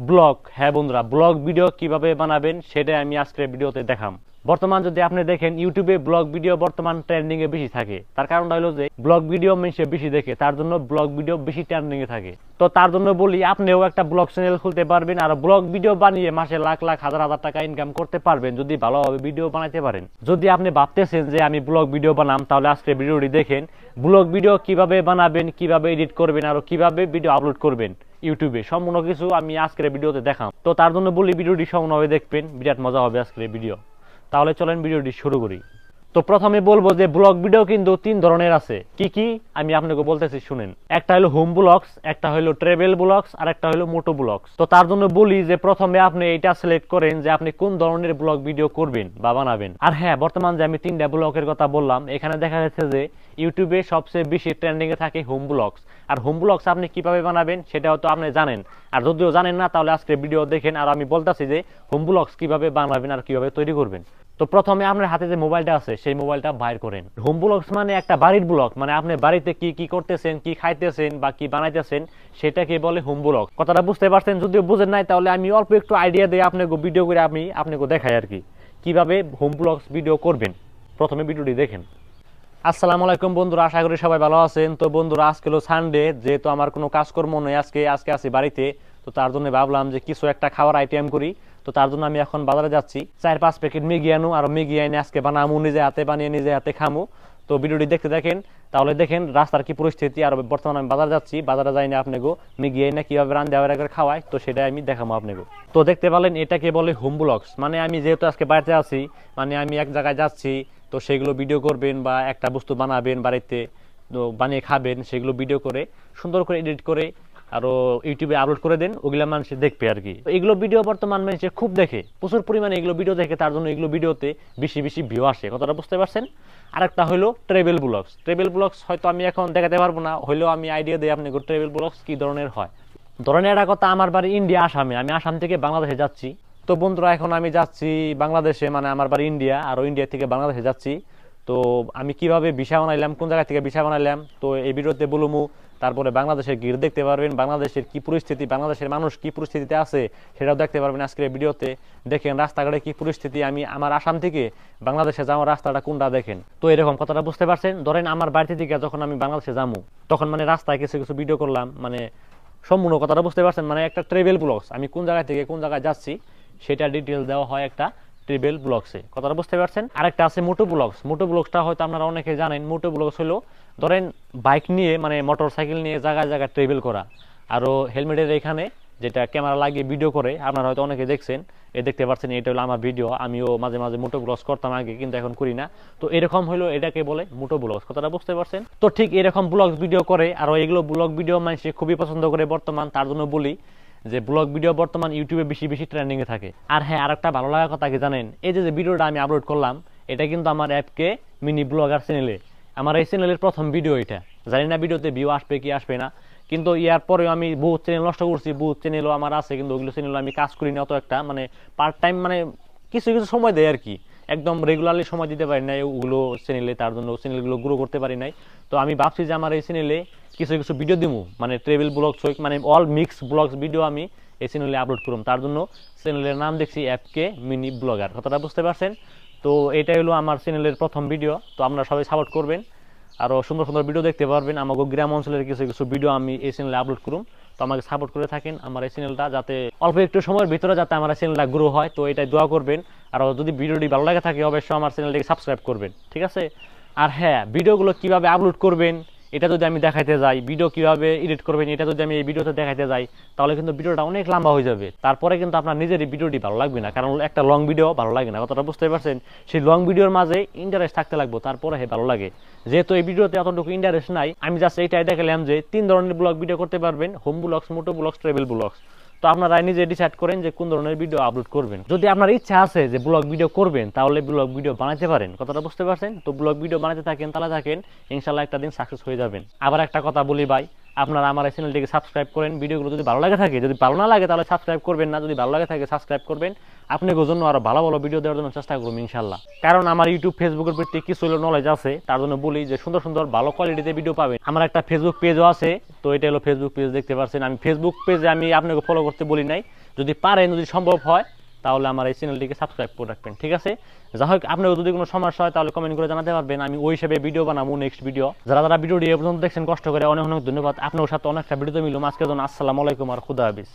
Blog. হ্যাঁ বন্ধুরা, blog video কিভাবে বানাবেন সেটাই আমি আজকের ভিডিওতে দেখাম। বর্তমান যদি আপনি দেখেন ইউটিউবে ব্লগ ভিডিও বর্তমান ট্রেন্ডিং এ বেশি থাকে। তার কারণটা হলো যে ব্লগ ভিডিও মানুষে বেশি দেখে, তার জন্য ব্লগ ভিডিও বেশি ট্রেন্ডিং এ থাকে। তো তার জন্য বলি, আপনিও একটা ব্লগ চ্যানেল খুলতে পারবেন আর ব্লগ ভিডিও বানিয়ে মাসে লাখ লাখ হাজার হাজার টাকা ইনকাম করতে পারবেন যদি ভালোভাবে ভিডিও বানাতে পারেন। যদি আপনি ভাবতেছেন যে আমি ব্লগ ভিডিও বানাম, তাহলে আজকে ভিডিওটি দেখেন। ব্লগ ভিডিও কিভাবে বানাবেন, কিভাবে এডিট করবেন আর কিভাবে ভিডিও আপলোড করবেন ইউটিউবে, সম্পূর্ণ কিছু আমি আজকের ভিডিওতে দেখাম। তো তার জন্য বলি ভিডিওটি সম্পূর্ণভাবে দেখবেন, বিরাট মজা হবে আজকের ভিডিও। তাহলে চলেন ভিডিওটি শুরু করি। তো প্রথমে বলবো যে ব্লগ ভিডিও কিন্তু তিন ধরনের আছে। কি কি আমি আপনাকে বলতেছি শুনেন। একটা হলো হোম ব্লগস, একটা হলো ট্রাভেল ব্লগস আর একটা হলো মোটো ব্লগস। তো তার জন্য বলি যে প্রথমে আপনি এটা সিলেক্ট করেন যে আপনি কোন ধরনের ব্লগ ভিডিও করবেন বা বানাবেন। আর হ্যাঁ, বর্তমান যে আমি তিনটা ব্লগের কথা বললাম, এখানে দেখা যাচ্ছে যে ইউটিউবে সবচেয়ে বেশি ট্রেন্ডিং এ থাকে হোম ব্লগস। আর হোম ব্লগস আপনি কিভাবে বানাবেন সেটাও তো আপনি জানেন। আর যদিও জানেন না, তাহলে আজকে ভিডিও দেখেন আর আমি বলতেছি যে হোম ব্লগস কিভাবে বানাবেন আর কিভাবে তৈরি করবেন। তো প্রথমে আপনার হাতে যে মোবাইলটা আছে সেই মোবাইলটা বাইর করেন। হোম ব্লগস মানে একটা বাড়ির ব্লগ, মানে আপনি বাড়িতে কি কি করতেছেন, কি খাইতেছেন বা কি বানাইতেছেন সেটাকে বলে হোম ব্লগ। কথাটা বুঝতে পারছেন? যদিও বুঝেন নাই তাহলে আমি অল্প একটু আইডিয়া দিয়ে আপনাকে ভিডিও করে আমি আপনাকে দেখাই আর কি কিভাবে হোম ব্লগস ভিডিও করবেন। প্রথমে ভিডিওটি দেখেন। আসসালামু আলাইকুম বন্ধুরা, আশা করি সবাই ভালো আছেন। তো বন্ধুরা, আজকে হলো সানডে, যেহেতু আমার কোনো কাজকর্ম নেই আজকে আছি বাড়িতে। তো তার জন্য ভাবলাম যে কিছু একটা খাবার আইটেম করি। তো তার জন্য আমি এখন বাজারে যাচ্ছি, 4-5 প্যাকেট ম্যাগি আনু আর ম্যাগি এনে আজকে বানামু, নিজে হাতে বানিয়ে নিজে হাতে খামু। তো ভিডিওটি দেখতে দেখেন, তাহলে দেখেন রাস্তার কি পরিস্থিতি। আর বর্তমানে আমি বাজার যাচ্ছি, বাজারে যাই না আপনাকে ম্যাগি এনে কিভাবে রান্না করে খাওয়াই, তো সেটাই আমি দেখাবো আপনাকে। তো দেখতে পেলেন, এটাকে বলে হোম ব্লগস। মানে আমি যেহেতু আজকে বাড়িতে আছি, মানে আমি এক জায়গায় যাচ্ছি, তো সেগুলো ভিডিও করবেন বা একটা বস্তু বানাবেন বাড়িতে, তো বানিয়ে খাবেন, সেগুলো ভিডিও করে সুন্দর করে এডিট করে আরো ইউটিউবে আপলোড করে দেন, ওগুলা মানুষ দেখবে আর কি। এগুলো ভিডিও বর্তমান মানুষ খুব দেখে, প্রচুর পরিমাণে এগুলো ভিডিও দেখে, তার জন্য এগুলো ভিডিওতে বেশি বেশি ভিউ আসে। কথাটা বুঝতে পারছেন? আরেকটা হলো ট্রাভেল ব্লগস। ট্রাভেল ব্লগস হয়তো আমি এখন দেখাতে পারবো না, হলেও আমি আইডিয়া দিই আপনাকে ট্রাভেল ব্লগস কি ধরনের হয়। ধরনের একটা কথা, আমার বাড়ি ইন্ডিয়া আসামে, আমি আসাম থেকে বাংলাদেশে যাচ্ছি। তো বন্ধুরা, এখন আমি যাচ্ছি বাংলাদেশে, মানে আমার বাড়ি ইন্ডিয়া, আর ইন্ডিয়া থেকে বাংলাদেশে যাচ্ছি। তো আমি কিভাবে ভিসা বানাইলাম, কোন জায়গা থেকে ভিসা বানাইলাম, তো এই ভিডিওতে বলবো। তারপরে বাংলাদেশের গিয়ে দেখতে পারবেন বাংলাদেশের কি পরিস্থিতি, বাংলাদেশের মানুষ কি পরিস্থিতিতে আছে সেটাও দেখতে পারবেন আজকের ভিডিওতে। দেখেন রাস্তাঘাটে কি পরিস্থিতি, আমি আমার আসাম থেকে বাংলাদেশে যাওয়ার রাস্তাটা কোনটা দেখেন। তো এরকম কথাটা বুঝতে পারছেন? ধরেন আমার বাড়ি থেকে যখন আমি বাংলাদেশে যাবো, তখন মানে রাস্তায় কিছু কিছু ভিডিও করলাম, মানে সম্পূর্ণ কথাটা বুঝতে পারছেন? মানে একটা ট্রাভেল ব্লগস, আমি কোন জায়গা থেকে কোন জায়গায় যাচ্ছি সেটা ডিটেলস দেওয়া হয় একটা ট্রাভেল ব্লগসে। কথাটা বুঝতে পারছেন? আরেকটা আছে মোটো ব্লগস। মোটো ব্লগসটা হয়তো আপনারা অনেকে জানেন। মোটো ব্লগস হলো ধরেন বাইক নিয়ে, মানে মোটর সাইকেল নিয়ে জায়গায় জায়গায় ট্রাভেল করা, আরো হেলমেটের এখানে যেটা ক্যামেরা লাগিয়ে ভিডিও করে, আপনারা হয়তো অনেকে দেখছেন, দেখতে পাচ্ছেন এটা হলো আমার ভিডিও। আমিও মাঝে মাঝে মোটো ব্লগস করতাম আগে, কিন্তু এখন করি না। তো এরকম হলো, এটাকে বলে মোটো ব্লগস। কথাটা বুঝতে পারছেন? তো ঠিক এরকম ব্লগস ভিডিও করে, আর এগুলো ব্লগ ভিডিও মানুষ খুবই পছন্দ করে বর্তমান। তার জন্য বলি যে ব্লগ ভিডিও বর্তমান ইউটিউবে বেশি বেশি ট্রেন্ডিং এ থাকে। আর হ্যাঁ, আরেকটা ভালো লাগার কথা কি জানেন? এই যে ভিডিওটা আমি আপলোড করলাম, এটা কিন্তু আমার অ্যাপকে মিনি ব্লগার চ্যানেলে, আমার এই চ্যানেলের প্রথম ভিডিও এটা। জানি না ভিডিওতে ভিউ আসবে কি আসবে না, কিন্তু ইয়ার পরেও আমি বহুত চ্যানেল নষ্ট করছি, বহুত চ্যানেলও আমার আছে, কিন্তু ওগুলো চ্যানেল আমি কাজ করি না অত একটা, মানে পার্ট টাইম, মানে কিছু কিছু সময় দেয় আর কি, একদম রেগুলারলি সময় দিতে পারি নাই ওগুলো চ্যানেলে, তার জন্য চ্যানেলগুলো গ্রো করতে পারি নাই। তো আমি ভাবছি যে আমার এই চ্যানেলে কিছু কিছু ভিডিও দিব, মানে ট্রাভেল ব্লগস হোক, মানে অল মিক্স ব্লগস ভিডিও আমি এই চ্যানেলে আপলোড করুম। তার জন্য চ্যানেলের নাম দেখছি অ্যাপকে মিনি ব্লগার। কথাটা বুঝতে পারছেন? তো এটাই হলো আমার চ্যানেলের প্রথম ভিডিও। তো আপনারা সবাই সাপোর্ট করবেন, আরও সুন্দর সুন্দর ভিডিও দেখতে পারবেন। আমাকে গ্রাম অঞ্চলের কিছু কিছু ভিডিও আমি এই চ্যানেলে আপলোড করুম। তো আমাকে সাপোর্ট করে থাকেন আমার এই চ্যানেলটা, যাতে অল্প একটু সময়ের ভিতরে যাতে আমার চ্যানেলটা গ্রো হয়। তো এটাই দোয়া করবেন। আর যদি ভিডিওটি ভালো লাগে থাকে, অবশ্যই আমার চ্যানেলটিকে সাবস্ক্রাইব করবেন, ঠিক আছে? আর হ্যাঁ, ভিডিওগুলো কিভাবে আপলোড করবেন এটা যদি আমি দেখাইতে যাই, ভিডিও কিভাবে এডিট করবেন এটা যদি আমি এই ভিডিওতে দেখাইতে যাই, তাহলে কিন্তু ভিডিওটা অনেক লম্বা হয়ে যাবে। তারপরে কিন্তু আপনার নিজেরই ভিডিওটি ভালো লাগবে না, কারণ একটা লং ভিডিও ভালো লাগে না। কথাটা বুঝতে পারছেন? সেই লং ভিডিওর মাঝে ইন্টারেস্ট থাকতে লাগবে, তারপরে ভালো লাগে। যেহেতু এই ভিডিওতে এতটুকু ইন্টারেস্ট নাই, আমি জাস্ট এইটাই দেখালাম যে 3 ধরনের ব্লগ ভিডিও করতে পারবেন: হোম ব্লগস, মোটো ব্লগস, ট্রাভেল ব্লগস। তো আপনারা নিজে ডিসাইড করেন যে কোন ধরনের ভিডিও আপলোড করবেন। যদি আপনার ইচ্ছা আছে যে ব্লগ ভিডিও করবেন, তাহলে ব্লগ ভিডিও বানাতে পারেন। কথাটা বুঝতে পারছেন? তো ব্লগ ভিডিও বানাতে থাকেন, তাহলে থাকেন, ইনশাল্লাহ একটা দিন সাকসেস হয়ে যাবেন। আবার একটা কথা বলি ভাই, আপনারা আমার এই চ্যানেলটিকে সাবস্ক্রাইব করেন। ভিডিওগুলো যদি ভালো লাগে থাকে, যদি ভালো না লাগে তাহলে সাবস্ক্রাইব করবেন না, যদি ভালো লাগে থাকে সাবস্ক্রাইব করবেন। আপনাদের জন্য আরো ভালো ভালো ভিডিও দেওয়ার জন্য চেষ্টা করব ইনশাআল্লাহ। কারণ আমার ইউটিউব ফেসবুকের প্রতি কিছু নলেজ আছে, তার জন্য বলি যে সুন্দর সুন্দর ভালো কোয়ালিটিতে ভিডিও পাবেন। আমার একটা ফেসবুক পেজও আছে, তো এটা হলো ফেসবুক পেজ, দেখতে পাচ্ছেন। আমি ফেসবুক পেজে আমি আপনাকে ফলো করতে বলি নাই, যদি পারেন, যদি সম্ভব হয় তাহলে আমার এই চ্যানেলটিকে সাবস্ক্রাইব করে রাখবেন, ঠিক আছে? যাই হোক, আপনার যদি কোনো সমস্যা হয় তাহলে কমেন্ট করে জানাতে পারবেন, আমি ওই হিসেবে ভিডিও বানাবো নেক্সট ভিডিও। যারা যারা ভিডিওটি এ পর্যন্ত দেখছেন কষ্ট করে অনেক অনেক ধন্যবাদ। আপনার সাথে অনেকটা ভিডিওতে মিলুম। আজকের জন্য আসসালামু আলাইকুম আর খুদা হাফেজ।